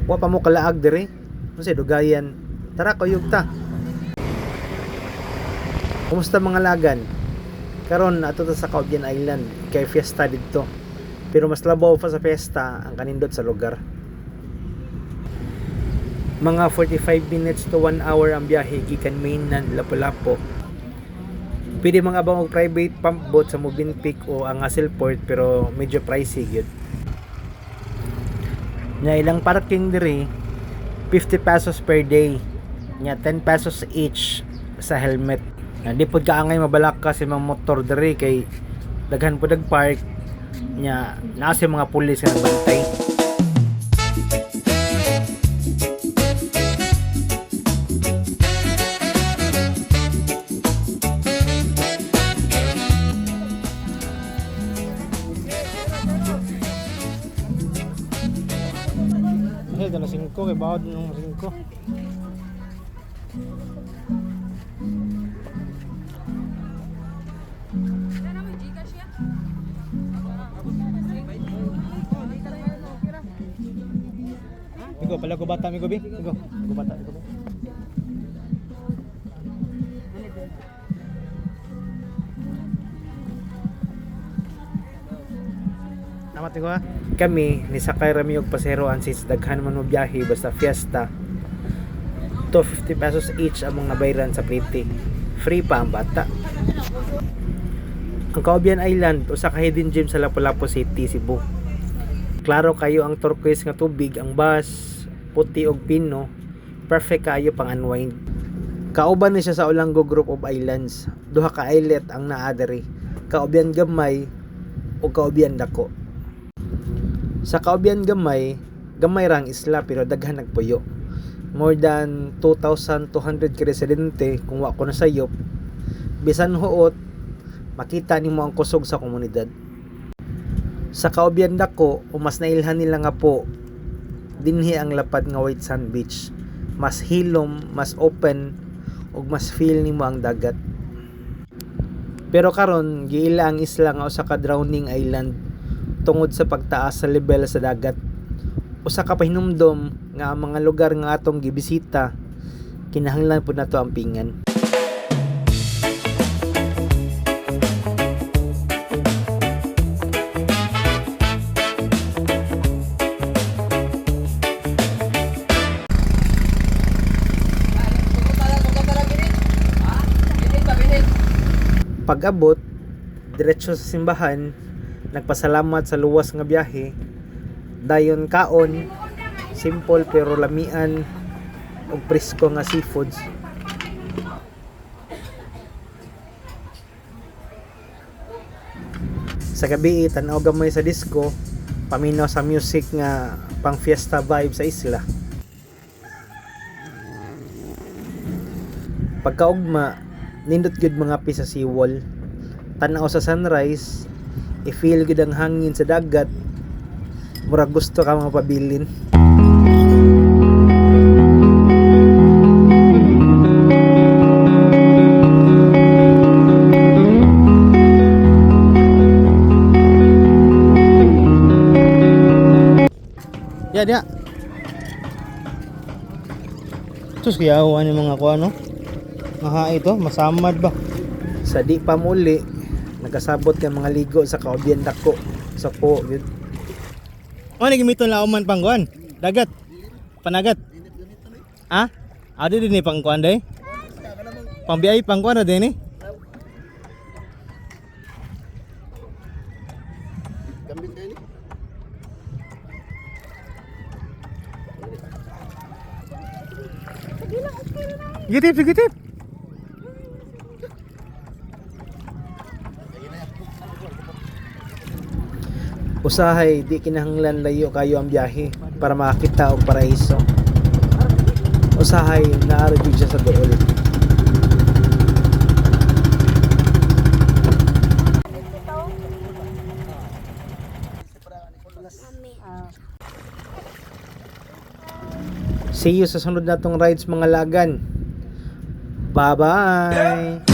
Wa pa mo kalaag dire. Unsay dugayan? Tara kuyog ta. Kumusta mga lagan? Karon ato ta sa Caubian Island kay fiesta didto. Pero mas labaw pa sa fiesta ang kanindot sa lugar. Mga 45 minutes to 1 hour ang biyahe gikan mainland Lapu-Lapu. Pwede mga abang og private pump boat sa Movenpick o ang Asilport pero medyo pricey gyud. Nya ilang parking diri 50 pesos per day. Nya 10 pesos each sa helmet. Di pod kaangay mabalak ka sa mga motor diri kay daghan pod ang park. Nya naa sa mga pulis nga bantay. Ito na 5 kay bawad ng 5. Igo pala ko bata mi gobi. Igo bata mi gobi. Namat ko ha. Kami ni sakay rami og pasero ansis daghan man mo biyahe basta fiesta. 250 pesos each among nabayran sa plete. Free pa ang bata. Ang Caubian Island usa ka hidden gem sa Lapu-Lapu City, Cebu. Klaro kayo ang turquoise nga tubig, ang bas puti og pino, perfect kayo pang unwind. Kauban ni siya sa Olango Group of Islands. Duha ka islet ang naa diri. Caubian Gamay ug Caubian Dako. Sa Caubian gamay rang isla pero daghan nagpuyo. More than 2,200 ka residente kung wa ko nasayop. Bisan huot, makita nimo ang kusog sa komunidad. Sa Caubian Dako, mas nailhan nila nga po dinhi ang lapad nga White Sand Beach. Mas hilom, mas open ug mas feel nimo ang dagat. Pero karon giila ang isla nga usa ka drowning island tungod sa pagtaas sa level sa dagat. Usa ka pahinumdom nga ang mga lugar nga atong gibisita kinahanglan pud nato ang pingan. Pag-abot diretso sa simbahan, nagpasalamat sa luwas nga biyahe. Dayon kaon, simple pero lamian og presko nga seafoods. Sa gabi tan-aw gamay sa disco, paminaw sa music nga pang fiesta vibe sa isla. Pagkaugma, nindot gyud mga pi sa seawall. Tan-aw sa sunrise, i-feel gud ang hangin sa dagat. Murag gusto ka mapabilin. Ya. Sus kaya awan yung mga kuha no? Maha ito, masamad ba? Sa di pa muli, nagkasabot ka mga ligo sa Caubian Dako. Sa po, yun. O, nagimiton lauman pangkuan? Dagat? Panagat? Ha? Ado din ni pangkuan day? Pambiyay pangkuan na din eh? Gitip. Usahay di kinahanglan layo kayo ang biyahe para makakita og paraiso. Usahay naaro jud siya sa duol. See you sa sunod natong rides mga lagan. Bye-bye!